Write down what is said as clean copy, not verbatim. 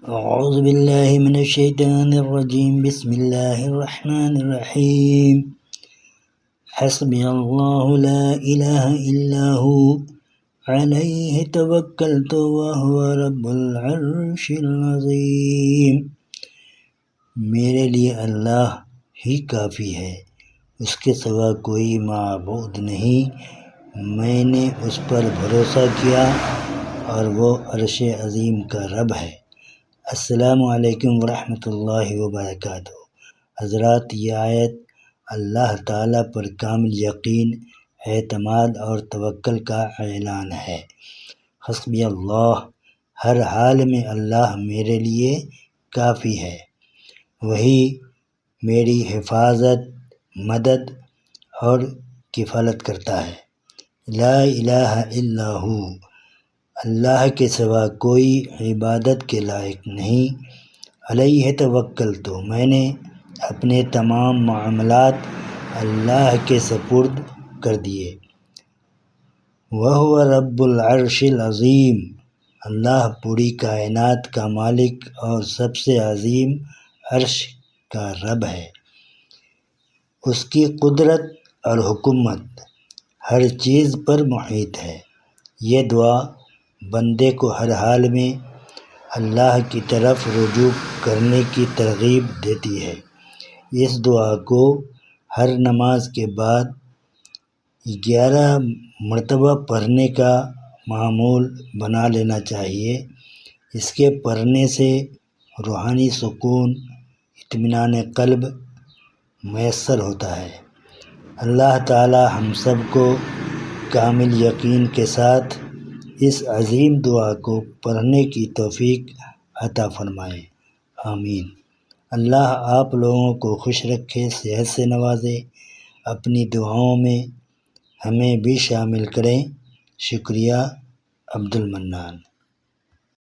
اعوذ باللہ من الشیطان الرجیم بسم اللہ الرحمن الرحیم حسبی اللہ لا الہ الا ہو علیہ توکلت وہو رب العرش العظیم۔ میرے لیے اللہ ہی کافی ہے، اس کے سوا کوئی معبود نہیں۔ میں نے اس پر بھروسہ کیا اور وہ عرش عظیم کا رب ہے۔ السلام علیکم ورحمۃ اللہ وبرکاتہ۔ حضرات، یہ آیت اللہ تعالیٰ پر کامل یقین، اعتماد اور توکل کا اعلان ہے۔ حسبی اللہ، ہر حال میں اللہ میرے لیے کافی ہے۔ وہی میری حفاظت، مدد اور کفالت کرتا ہے۔ لا الہ الا ہو، اللہ کے سوا کوئی عبادت کے لائق نہیں۔ علیہ توکلت، میں نے اپنے تمام معاملات اللہ کے سپرد کر دیے۔ وہو رب العرش العظیم، اللہ پوری کائنات کا مالک اور سب سے عظیم عرش کا رب ہے۔ اس کی قدرت اور حکمت ہر چیز پر محیط ہے۔ یہ دعا بندے کو ہر حال میں اللہ کی طرف رجوع کرنے کی ترغیب دیتی ہے۔ اس دعا کو ہر نماز کے بعد 11 مرتبہ پڑھنے کا معمول بنا لینا چاہیے۔ اس کے پڑھنے سے روحانی سکون، اطمینان قلب میسر ہوتا ہے۔ اللہ تعالی ہم سب کو کامل یقین کے ساتھ اس عظیم دعا کو پڑھنے کی توفیق عطا فرمائے، آمین۔ اللہ آپ لوگوں کو خوش رکھے، صحت سے نوازے، اپنی دعاؤں میں ہمیں بھی شامل کریں۔ شکریہ۔ عبد المنان۔